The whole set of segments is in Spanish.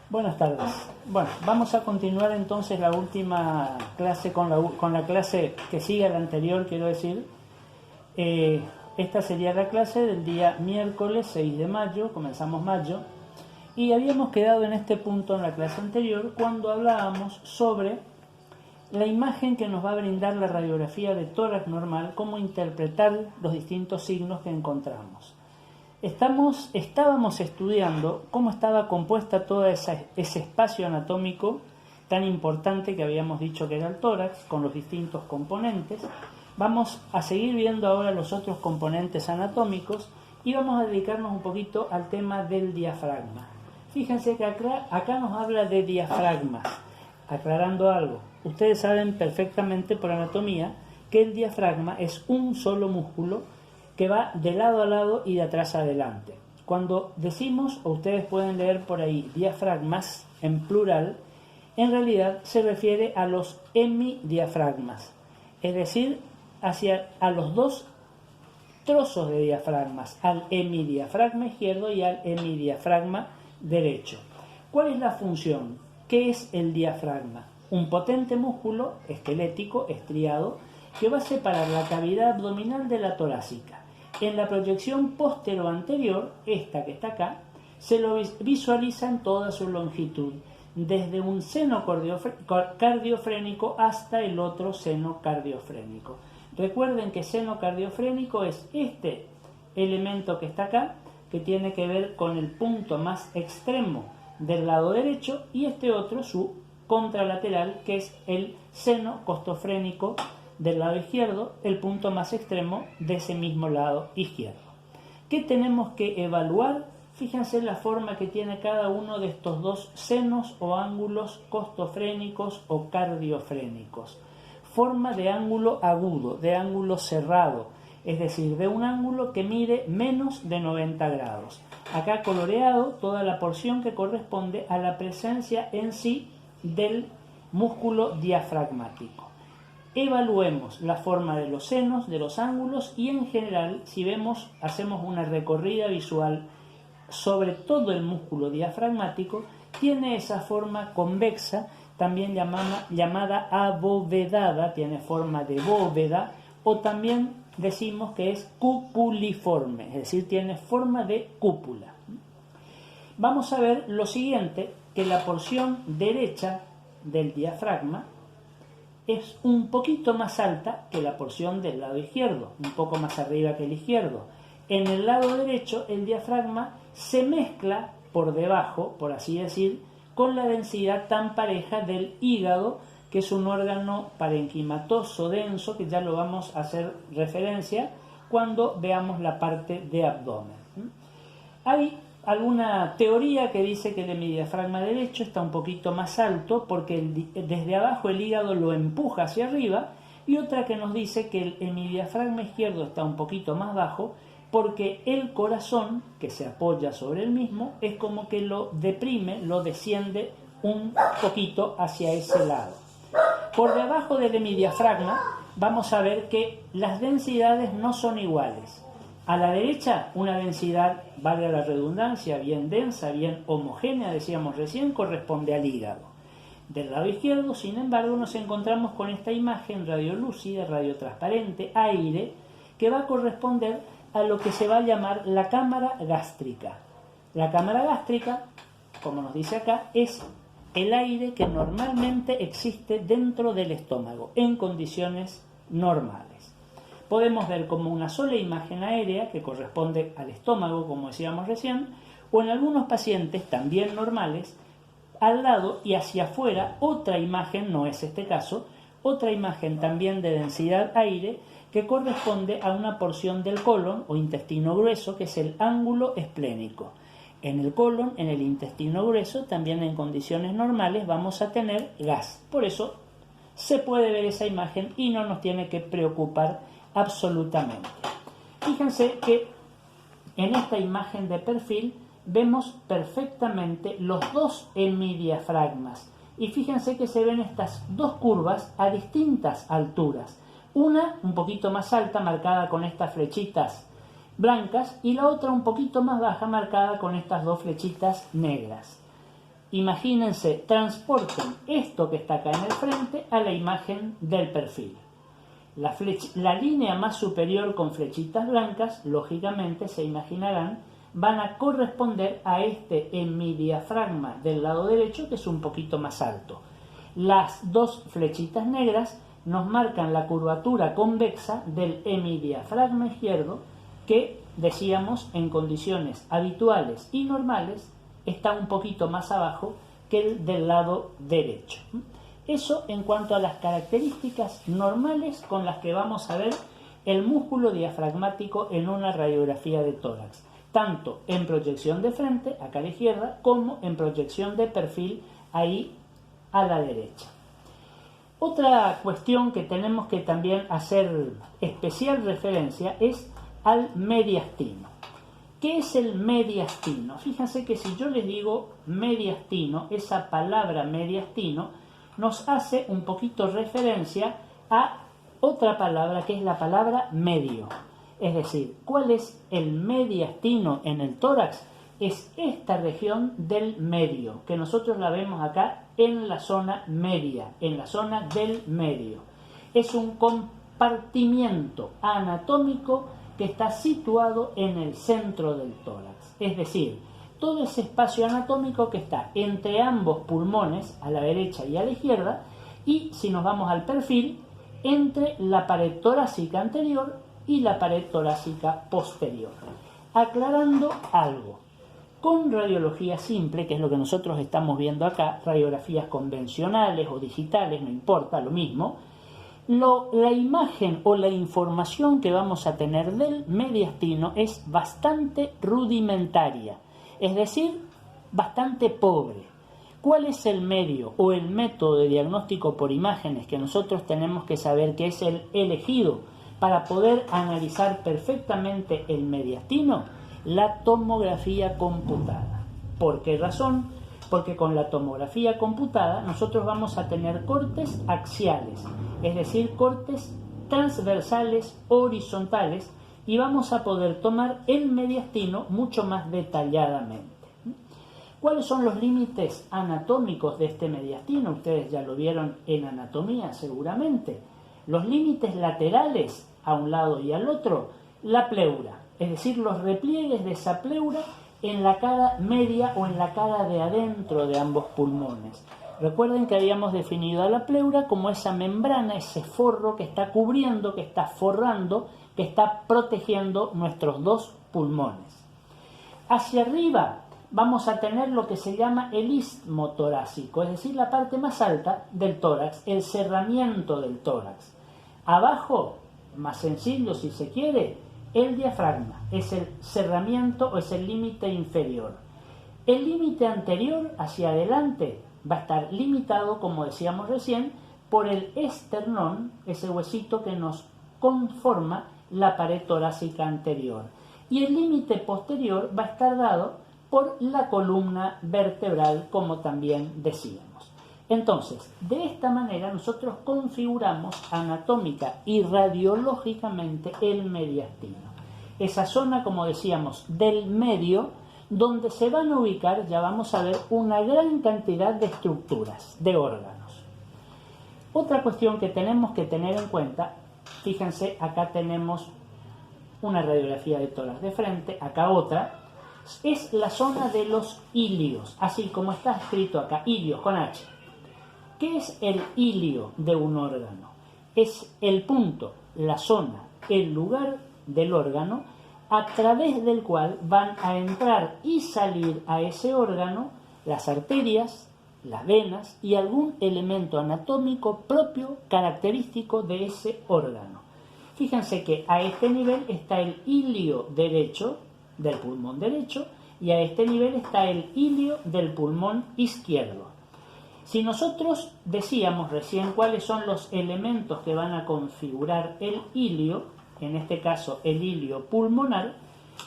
Buenas tardes. Bueno, vamos a continuar entonces la última clase con la clase que sigue a la anterior, quiero decir. Esta sería la clase del día miércoles 6 de mayo, comenzamos mayo, y habíamos quedado en este punto en la clase anterior cuando hablábamos sobre la imagen que nos va a brindar la radiografía de tórax normal, cómo interpretar los distintos signos que encontramos. Estábamos estudiando cómo estaba compuesta todo ese espacio anatómico tan importante que habíamos dicho que era el tórax, con los distintos componentes. Vamos a seguir viendo ahora los otros componentes anatómicos y vamos a dedicarnos un poquito al tema del diafragma. Fíjense que acá nos habla de diafragmas, aclarando algo. Ustedes saben perfectamente por anatomía que el diafragma es un solo músculo que va de lado a lado y de atrás a adelante. Cuando decimos, o ustedes pueden leer por ahí, diafragmas en plural, en realidad se refiere a los hemidiafragmas, es decir, a los dos trozos de diafragmas, al hemidiafragma izquierdo y al hemidiafragma derecho. ¿Cuál es la función? ¿Qué es el diafragma? Un potente músculo esquelético estriado que va a separar la cavidad abdominal de la torácica. En la proyección postero-anterior, esta que está acá, se lo visualiza en toda su longitud, desde un seno cardiofrénico hasta el otro seno cardiofrénico. Recuerden que seno cardiofrénico es este elemento que está acá, que tiene que ver con el punto más extremo del lado derecho, y este otro, su contralateral, que es el seno costofrénico del lado izquierdo, el punto más extremo de ese mismo lado izquierdo. ¿Qué tenemos que evaluar? Fíjense la forma que tiene cada uno de estos dos senos o ángulos costofrénicos o cardiofrénicos. Forma de ángulo agudo, de ángulo cerrado, es decir, de un ángulo que mide menos de 90 grados. Acá coloreado toda la porción que corresponde a la presencia en sí del músculo diafragmático. Evaluemos la forma de los senos, de los ángulos, y en general, si vemos, hacemos una recorrida visual sobre todo el músculo diafragmático, tiene esa forma convexa, también llamada abovedada, tiene forma de bóveda, o también decimos que es cupuliforme, es decir, tiene forma de cúpula. Vamos a ver lo siguiente, que la porción derecha del diafragma es un poquito más alta que la porción del lado izquierdo, un poco más arriba que el izquierdo. En el lado derecho el diafragma se mezcla por debajo, por así decir, con la densidad tan pareja del hígado, que es un órgano parenquimatoso denso, que ya lo vamos a hacer referencia cuando veamos la parte de abdomen. Hay alguna teoría que dice que el hemidiafragma derecho está un poquito más alto porque desde abajo el hígado lo empuja hacia arriba, y otra que nos dice que el hemidiafragma izquierdo está un poquito más bajo porque el corazón, que se apoya sobre el mismo, es como que lo deprime, lo desciende un poquito hacia ese lado. Por debajo del hemidiafragma vamos a ver que las densidades no son iguales. A la derecha, una densidad, valga la redundancia, bien densa, bien homogénea, decíamos recién, corresponde al hígado. Del lado izquierdo, sin embargo, nos encontramos con esta imagen radiolúcida, radiotransparente, aire, que va a corresponder a lo que se va a llamar la cámara gástrica. La cámara gástrica, como nos dice acá, es el aire que normalmente existe dentro del estómago, en condiciones normales. Podemos ver como una sola imagen aérea que corresponde al estómago, como decíamos recién, o en algunos pacientes también normales, al lado y hacia afuera otra imagen, no es este caso, otra imagen también de densidad aire que corresponde a una porción del colon o intestino grueso, que es el ángulo esplénico. En el colon, en el intestino grueso, también en condiciones normales vamos a tener gas. Por eso se puede ver esa imagen y no nos tiene que preocupar absolutamente. Fíjense que en esta imagen de perfil vemos perfectamente los dos hemidiafragmas, y fíjense que se ven estas dos curvas a distintas alturas, una un poquito más alta marcada con estas flechitas blancas y la otra un poquito más baja marcada con estas dos flechitas negras. imagínense, transporten esto que está acá en el frente a la imagen del perfil. La línea más superior con flechitas blancas, lógicamente se imaginarán, van a corresponder a este hemidiafragma del lado derecho, que es un poquito más alto. Las dos flechitas negras nos marcan la curvatura convexa del hemidiafragma izquierdo, que, decíamos, en condiciones habituales y normales, está un poquito más abajo que el del lado derecho. Eso en cuanto a las características normales con las que vamos a ver el músculo diafragmático en una radiografía de tórax, tanto en proyección de frente, acá a la izquierda, como en proyección de perfil, ahí a la derecha. Otra cuestión que tenemos que también hacer especial referencia es al mediastino. ¿Qué es el mediastino? Fíjense que si yo les digo mediastino, esa palabra mediastino nos hace un poquito referencia a otra palabra que es la palabra medio. Es decir, ¿cuál es el mediastino en el tórax? Es esta región del medio, que nosotros la vemos acá en la zona media, en la zona del medio. Es un compartimiento anatómico que está situado en el centro del tórax. Es decir, todo ese espacio anatómico que está entre ambos pulmones, a la derecha y a la izquierda, y si nos vamos al perfil, entre la pared torácica anterior y la pared torácica posterior. Aclarando algo, con radiología simple, que es lo que nosotros estamos viendo acá, radiografías convencionales o digitales, no importa, lo mismo, la imagen o la información que vamos a tener del mediastino es bastante rudimentaria, es decir, bastante pobre. ¿Cuál es el medio o el método de diagnóstico por imágenes que nosotros tenemos que saber que es el elegido para poder analizar perfectamente el mediastino? La tomografía computada. ¿Por qué razón? Porque con la tomografía computada nosotros vamos a tener cortes axiales, es decir, cortes transversales horizontales, y vamos a poder tomar el mediastino mucho más detalladamente. ¿Cuáles son los límites anatómicos de este mediastino? Ustedes ya lo vieron en anatomía seguramente. Los límites laterales a un lado y al otro, la pleura, es decir, los repliegues de esa pleura en la cara media o en la cara de adentro de ambos pulmones. Recuerden que habíamos definido a la pleura como esa membrana, ese forro que está cubriendo, que está forrando, que está protegiendo nuestros dos pulmones. Hacia arriba vamos a tener lo que se llama el istmo torácico, es decir, la parte más alta del tórax, el cerramiento del tórax. Abajo, más sencillo si se quiere, el diafragma, es el cerramiento o es el límite inferior. El límite anterior hacia adelante va a estar limitado, como decíamos recién, por el esternón, ese huesito que nos conforma la pared torácica anterior. Y el límite posterior va a estar dado por la columna vertebral, como también decíamos. Entonces, de esta manera nosotros configuramos anatómica y radiológicamente el mediastino. Esa zona, como decíamos, del medio, donde se van a ubicar, ya vamos a ver, una gran cantidad de estructuras, de órganos. Otra cuestión que tenemos que tener en cuenta, fíjense, acá tenemos una radiografía de tórax de frente, acá otra, es la zona de los ilios, así como está escrito acá, ilios con H. ¿Qué es el ilio de un órgano? Es el punto, la zona, el lugar del órgano a través del cual van a entrar y salir a ese órgano las arterias, las venas y algún elemento anatómico propio, característico de ese órgano. Fíjense que a este nivel está el ilio derecho del pulmón derecho y a este nivel está el ilio del pulmón izquierdo. Si nosotros decíamos recién cuáles son los elementos que van a configurar el ilio, en este caso el ilio pulmonar,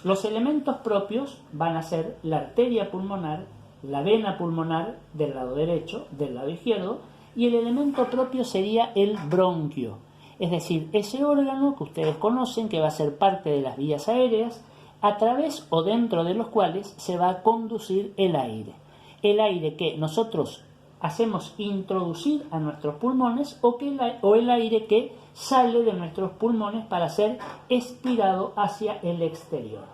los elementos propios van a ser la arteria pulmonar, la vena pulmonar del lado derecho, del lado izquierdo, y el elemento propio sería el bronquio, es decir, ese órgano que ustedes conocen que va a ser parte de las vías aéreas, a través o dentro de los cuales se va a conducir el aire. el aire que nosotros hacemos introducir a nuestros pulmones o el aire que sale de nuestros pulmones para ser expirado hacia el exterior.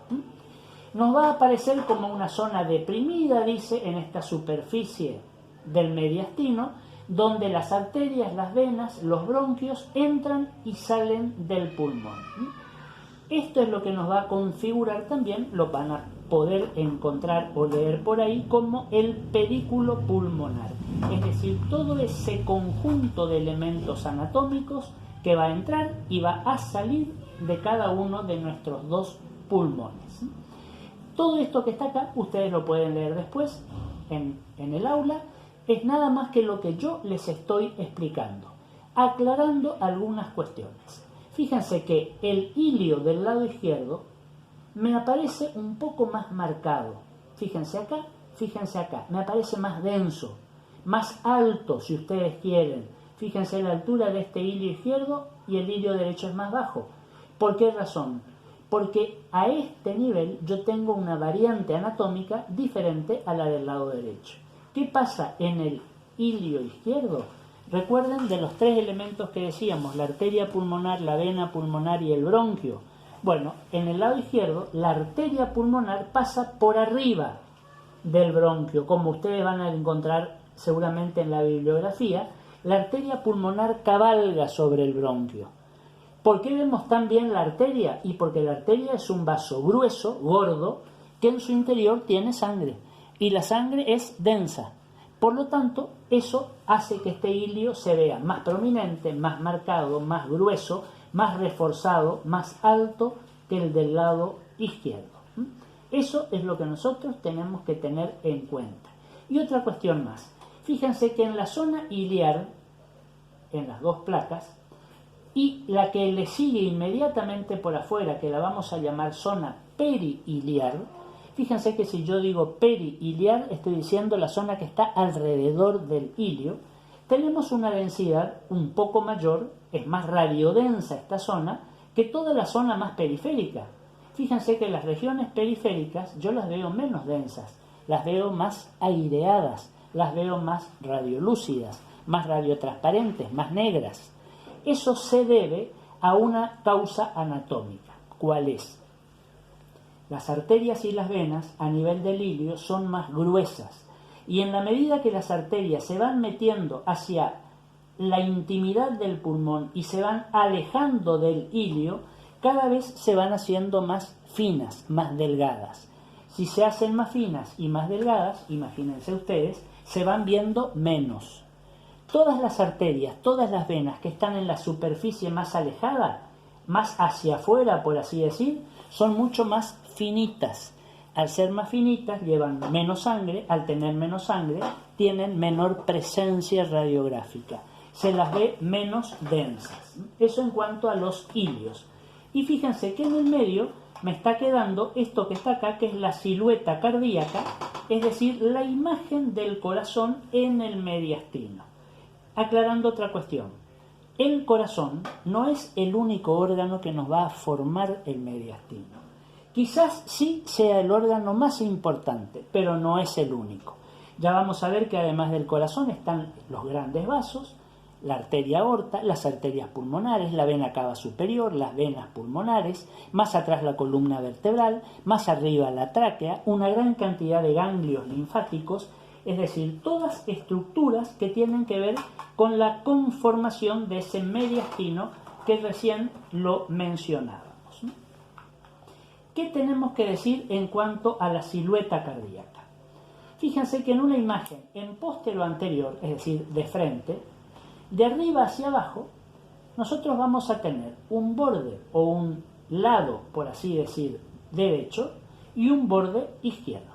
Nos va a aparecer como una zona deprimida, dice, en esta superficie del mediastino, donde las arterias, las venas, los bronquios entran y salen del pulmón. Esto es lo que nos va a configurar también, lo van a poder encontrar o leer por ahí, como el pedículo pulmonar. Es decir, todo ese conjunto de elementos anatómicos que va a entrar y va a salir de cada uno de nuestros dos pulmones. Todo esto que está acá, ustedes lo pueden leer después en el aula, es nada más que lo que yo les estoy explicando, aclarando algunas cuestiones. Fíjense que el ilio del lado izquierdo me aparece un poco más marcado. Fíjense acá, me aparece más denso, más alto si ustedes quieren. Fíjense la altura de este ilio izquierdo y el ilio derecho es más bajo. ¿Por qué razón? Porque a este nivel yo tengo una variante anatómica diferente a la del lado derecho. ¿Qué pasa en el ilio izquierdo? Recuerden de los tres elementos que decíamos, la arteria pulmonar, la vena pulmonar y el bronquio. Bueno, en el lado izquierdo, la arteria pulmonar pasa por arriba del bronquio, como ustedes van a encontrar seguramente en la bibliografía. La arteria pulmonar cabalga sobre el bronquio. ¿Por qué vemos tan bien la arteria? Y porque la arteria es un vaso grueso, gordo, que en su interior tiene sangre. Y la sangre es densa. Por lo tanto, eso hace que este ilio se vea más prominente, más marcado, más grueso, más reforzado, más alto que el del lado izquierdo. Eso es lo que nosotros tenemos que tener en cuenta. Y otra cuestión más. Fíjense que en la zona iliar, en las dos placas, y la que le sigue inmediatamente por afuera, que la vamos a llamar zona periiliar, fíjense que si yo digo periiliar, estoy diciendo la zona que está alrededor del ilio, tenemos una densidad un poco mayor, es más radiodensa esta zona, que toda la zona más periférica. Fíjense que las regiones periféricas yo las veo menos densas, las veo más aireadas, las veo más radiolúcidas, más radiotransparentes, más negras. Eso se debe a una causa anatómica. ¿Cuál es? Las arterias y las venas a nivel del ilio son más gruesas y en la medida que las arterias se van metiendo hacia la intimidad del pulmón y se van alejando del ilio, cada vez se van haciendo más finas, más delgadas. Si se hacen más finas y más delgadas, imagínense ustedes, se van viendo menos. Todas las arterias, todas las venas que están en la superficie más alejada, más hacia afuera, por así decir, son mucho más finitas. Al ser más finitas, llevan menos sangre. Al tener menos sangre, tienen menor presencia radiográfica. Se las ve menos densas. Eso en cuanto a los ilios. Y fíjense que en el medio me está quedando esto que está acá, que es la silueta cardíaca, es decir, la imagen del corazón en el mediastino. Aclarando otra cuestión, el corazón no es el único órgano que nos va a formar el mediastino. Quizás sí sea el órgano más importante, pero no es el único. Ya vamos a ver que además del corazón están los grandes vasos, la arteria aorta, las arterias pulmonares, la vena cava superior, las venas pulmonares, más atrás la columna vertebral, más arriba la tráquea, una gran cantidad de ganglios linfáticos, es decir, todas estructuras que tienen que ver con la conformación de ese mediastino que recién lo mencionábamos. ¿Qué tenemos que decir en cuanto a la silueta cardíaca? Fíjense que en una imagen en póstero anterior, es decir, de frente, de arriba hacia abajo, nosotros vamos a tener un borde o un lado, por así decir, derecho y un borde izquierdo.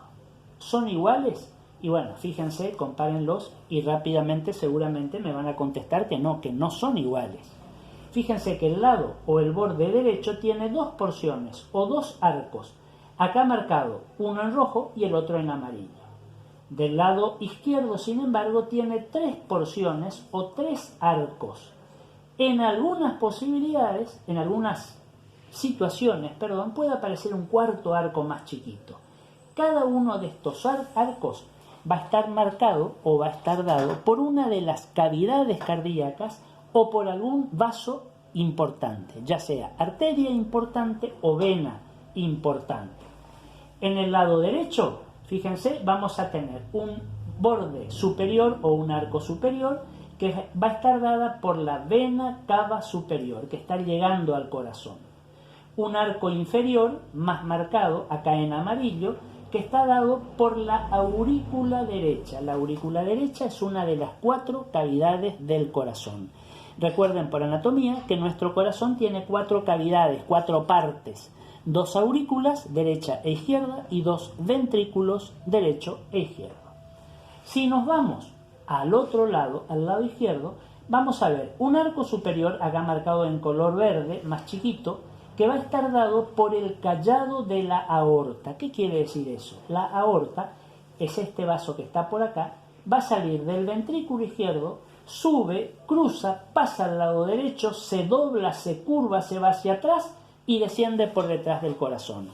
¿Son iguales? Y bueno, fíjense, compárenlos y rápidamente seguramente me van a contestar que no son iguales. Fíjense que el lado o el borde derecho tiene dos porciones o dos arcos. Acá marcado, uno en rojo y el otro en amarillo. Del lado izquierdo, sin embargo, tiene tres porciones o tres arcos. En algunas posibilidades, en algunas situaciones, puede aparecer un cuarto arco más chiquito. Cada uno de estos arcos va a estar marcado o va a estar dado por una de las cavidades cardíacas o por algún vaso importante, ya sea arteria importante o vena importante. En el lado derecho, fíjense, vamos a tener un borde superior o un arco superior que va a estar dada por la vena cava superior, que está llegando al corazón. Un arco inferior, más marcado, acá en amarillo, que está dado por la aurícula derecha. La aurícula derecha es una de las 4 cavidades del corazón. Recuerden por anatomía que nuestro corazón tiene 4 cavidades, 4 partes. 2 aurículas, derecha e izquierda, y 2 ventrículos, derecho e izquierdo. Si nos vamos al otro lado, al lado izquierdo, vamos a ver un arco superior, acá marcado en color verde, más chiquito, que va a estar dado por el cayado de la aorta. ¿Qué quiere decir eso? La aorta es este vaso que está por acá, va a salir del ventrículo izquierdo, sube, cruza, pasa al lado derecho, se dobla, se curva, se va hacia atrás y desciende por detrás del corazón.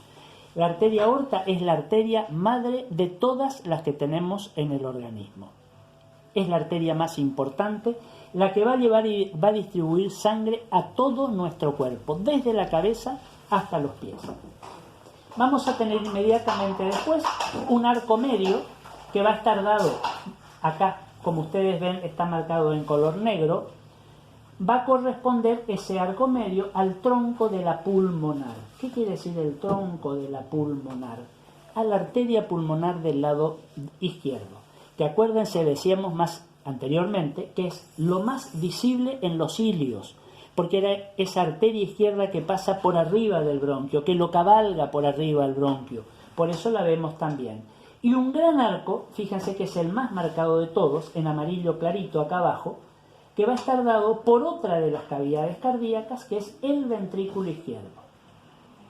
La arteria aorta es la arteria madre de todas las que tenemos en el organismo. Es la arteria más importante, la que va a llevar y va a distribuir sangre a todo nuestro cuerpo, desde la cabeza hasta los pies. Vamos a tener inmediatamente después un arco medio que va a estar dado, acá como ustedes ven está marcado en color negro, va a corresponder ese arco medio al tronco de la pulmonar. ¿Qué quiere decir el tronco de la pulmonar? A la arteria pulmonar del lado izquierdo, que acuérdense, decíamos más anteriormente, que es lo más visible en los cilios, porque era esa arteria izquierda que pasa por arriba del bronquio, que lo cabalga por arriba del bronquio, por eso la vemos también. Y un gran arco, fíjense que es el más marcado de todos, en amarillo clarito acá abajo, que va a estar dado por otra de las cavidades cardíacas, que es el ventrículo izquierdo.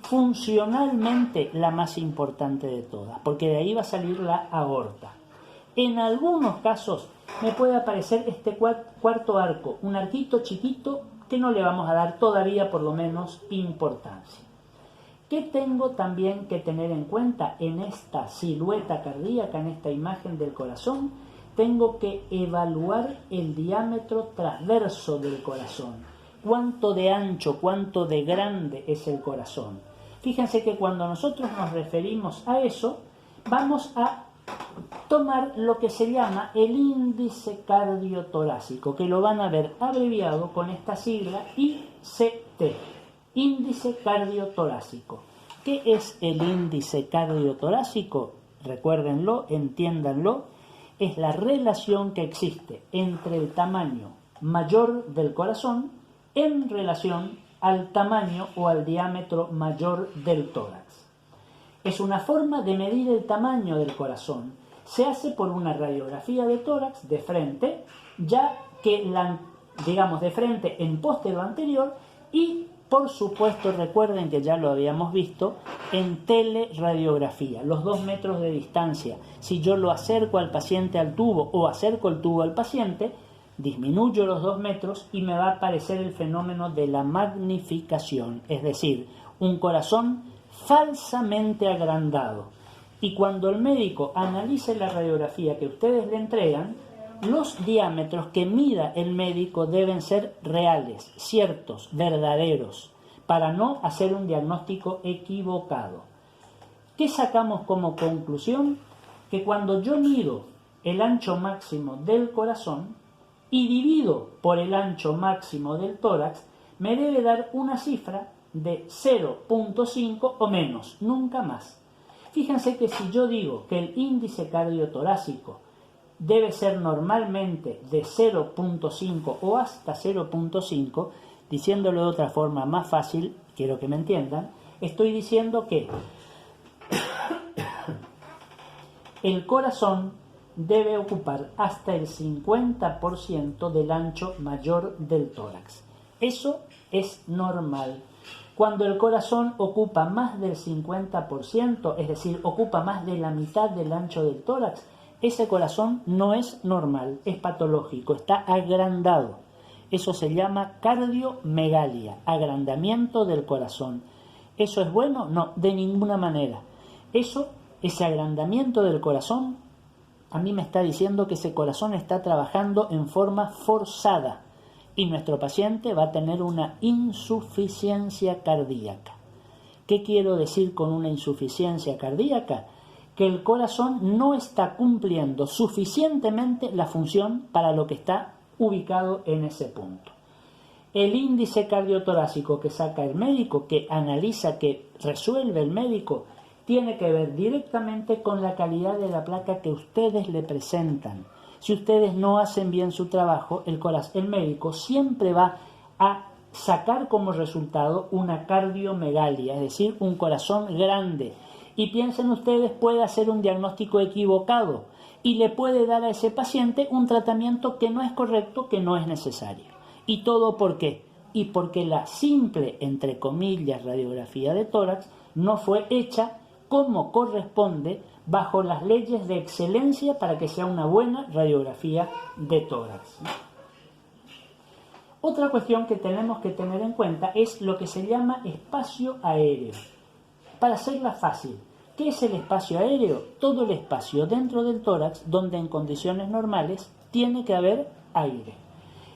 Funcionalmente la más importante de todas, porque de ahí va a salir la aorta. En algunos casos me puede aparecer este cuarto arco, un arquito chiquito que no le vamos a dar todavía por lo menos importancia. ¿Qué tengo también que tener en cuenta en esta silueta cardíaca, en esta imagen del corazón? Tengo que evaluar el diámetro transverso del corazón. Cuánto de ancho, cuánto de grande es el corazón. Fíjense que cuando nosotros nos referimos a eso, vamos a tomar lo que se llama el índice cardiotorácico, que lo van a ver abreviado con esta sigla ICT, índice cardiotorácico. ¿Qué es el índice cardiotorácico? Recuérdenlo, entiéndanlo, es la relación que existe entre el tamaño mayor del corazón en relación al tamaño o al diámetro mayor del tórax. Es una forma de medir el tamaño del corazón. Se hace por una radiografía de tórax de frente, ya que digamos de frente en póstero anterior, y por supuesto recuerden que ya lo habíamos visto en teleradiografía, los 2 metros de distancia. Si yo lo acerco al paciente al tubo o acerco el tubo al paciente, disminuyo los 2 metros y me va a aparecer el fenómeno de la magnificación, es decir, un corazón falsamente agrandado. Y cuando el médico analice la radiografía que ustedes le entregan, los diámetros que mida el médico deben ser reales, ciertos, verdaderos, para no hacer un diagnóstico equivocado. ¿Qué sacamos como conclusión? Que cuando yo mido el ancho máximo del corazón y divido por el ancho máximo del tórax, me debe dar una cifra de 0.5 o menos, nunca más. Fíjense que si yo digo que el índice cardiotorácico debe ser normalmente de 0.5 o hasta 0.5, diciéndolo de otra forma más fácil, quiero que me entiendan, estoy diciendo que el corazón debe ocupar hasta el 50% del ancho mayor del tórax. Eso es normal. Cuando el corazón ocupa más del 50%, es decir, ocupa más de la mitad del ancho del tórax, ese corazón no es normal, es patológico, está agrandado. Eso se llama cardiomegalia, agrandamiento del corazón. ¿Eso es bueno? No, de ninguna manera. Ese agrandamiento del corazón a mí me está diciendo que ese corazón está trabajando en forma forzada y nuestro paciente va a tener una insuficiencia cardíaca. ¿Qué quiero decir con una insuficiencia cardíaca? Que el corazón no está cumpliendo suficientemente la función para lo que está ubicado en ese punto. El índice cardiotorácico que saca el médico, que analiza, que resuelve el médico, tiene que ver directamente con la calidad de la placa que ustedes le presentan. Si ustedes no hacen bien su trabajo, el médico siempre va a sacar como resultado una cardiomegalia, es decir, un corazón grande. Y piensen ustedes, puede hacer un diagnóstico equivocado y le puede dar a ese paciente un tratamiento que no es correcto, que no es necesario. ¿Y todo por qué? Y porque la simple, entre comillas, radiografía de tórax no fue hecha como corresponde bajo las leyes de excelencia para que sea una buena radiografía de tórax. Otra cuestión que tenemos que tener en cuenta es lo que se llama espacio aéreo. Para hacerla fácil, ¿qué es el espacio aéreo? Todo el espacio dentro del tórax donde en condiciones normales tiene que haber aire.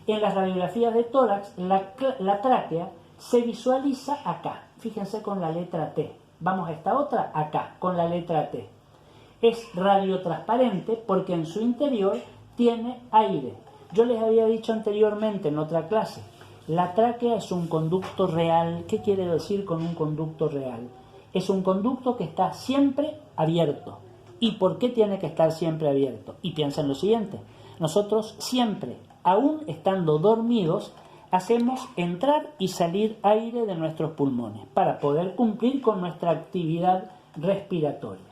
En las radiografías de tórax, la tráquea se visualiza acá. Fíjense con la letra T. Vamos a esta otra, acá, con la letra T. Es radiotransparente porque en su interior tiene aire. Yo les había dicho anteriormente en otra clase, la tráquea es un conducto real. ¿Qué quiere decir con un conducto real? Es un conducto que está siempre abierto. ¿Y por qué tiene que estar siempre abierto? Y piensa en lo siguiente, nosotros siempre, aún estando dormidos, hacemos entrar y salir aire de nuestros pulmones para poder cumplir con nuestra actividad respiratoria.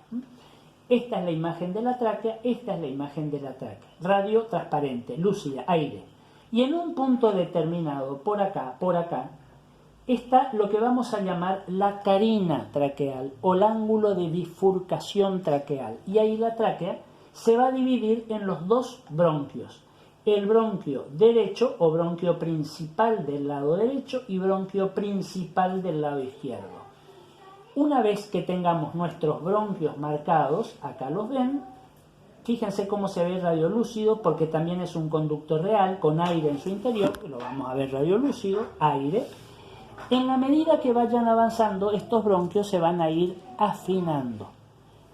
Esta es la imagen de la tráquea, esta es la imagen de la tráquea. Radio transparente, lúcida, aire. Y en un punto determinado, por acá, está lo que vamos a llamar la carina traqueal o el ángulo de bifurcación traqueal. Y ahí la tráquea se va a dividir en los dos bronquios. El bronquio derecho o bronquio principal del lado derecho y bronquio principal del lado izquierdo. Una vez que tengamos nuestros bronquios marcados, acá los ven, fíjense cómo se ve radiolúcido porque también es un conducto real con aire en su interior, que lo vamos a ver radiolúcido, aire. En la medida que vayan avanzando, estos bronquios se van a ir afinando.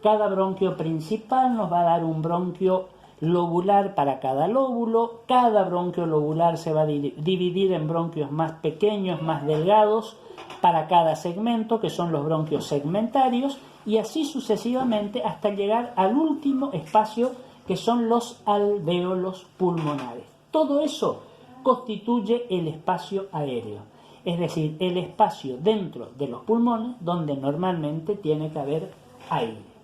Cada bronquio principal nos va a dar un bronquio lobular para cada lóbulo. Cada bronquio lobular se va a dividir en bronquios más pequeños, más delgados, para cada segmento, que son los bronquios segmentarios, y así sucesivamente hasta llegar al último espacio, que son los alvéolos pulmonares. Todo eso constituye el espacio aéreo, es decir, el espacio dentro de los pulmones donde normalmente tiene que haber aire.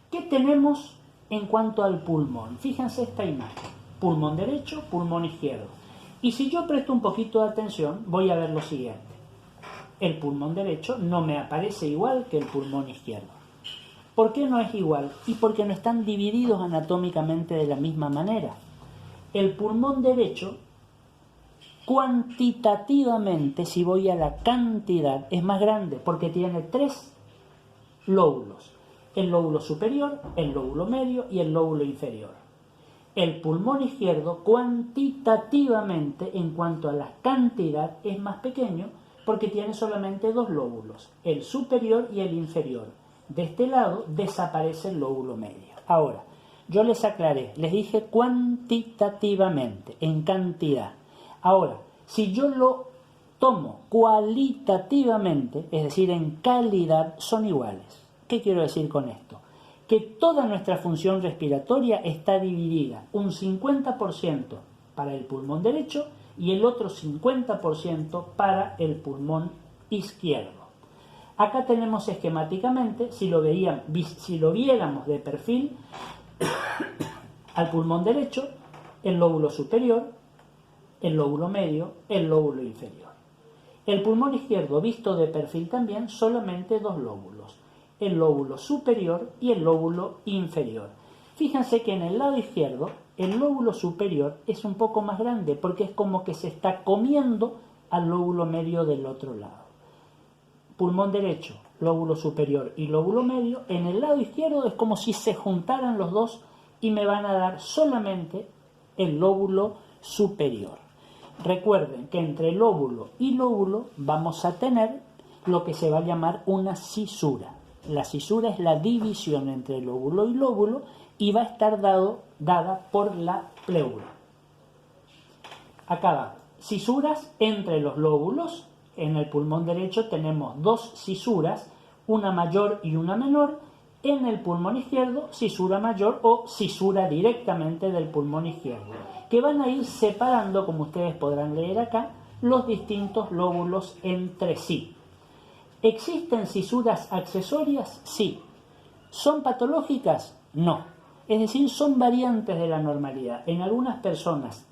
¿Qué tenemos en cuanto al pulmón? Fíjense esta imagen, pulmón derecho, pulmón izquierdo. Y si yo presto un poquito de atención, voy a ver lo siguiente. El pulmón derecho no me aparece igual que el pulmón izquierdo. ¿Por qué no es igual? Y porque no están divididos anatómicamente de la misma manera. El pulmón derecho, cuantitativamente, si voy a la cantidad, es más grande porque tiene 3 lóbulos. El lóbulo superior, el lóbulo medio y el lóbulo inferior. El pulmón izquierdo, cuantitativamente, en cuanto a la cantidad, es más pequeño porque tiene solamente 2 lóbulos, el superior y el inferior. De este lado desaparece el lóbulo medio. Ahora, yo les aclaré, les dije cuantitativamente, en cantidad. Ahora, si yo lo tomo cualitativamente, es decir, en calidad, son iguales. ¿Qué quiero decir con esto? Que toda nuestra función respiratoria está dividida, un 50% para el pulmón derecho y el otro 50% para el pulmón izquierdo. Acá tenemos esquemáticamente, si lo viéramos de perfil, al pulmón derecho, el lóbulo superior, el lóbulo medio, el lóbulo inferior. El pulmón izquierdo, visto de perfil también, solamente 2 lóbulos, el lóbulo superior y el lóbulo inferior. Fíjense que en el lado izquierdo el lóbulo superior es un poco más grande porque es como que se está comiendo al lóbulo medio del otro lado. Pulmón derecho, lóbulo superior y lóbulo medio, en el lado izquierdo es como si se juntaran los dos y me van a dar solamente el lóbulo superior. Recuerden que entre lóbulo y lóbulo vamos a tener lo que se va a llamar una cisura. La cisura es la división entre lóbulo y lóbulo y va a estar dada por la pleura. Acá va. Cisuras entre los lóbulos. En el pulmón derecho tenemos dos cisuras, una mayor y una menor. En el pulmón izquierdo, cisura mayor o cisura directamente del pulmón izquierdo, que van a ir separando, como ustedes podrán leer acá, los distintos lóbulos entre sí. ¿Existen cisuras accesorias? Sí. ¿Son patológicas? No. Es decir, son variantes de la normalidad. En algunas personas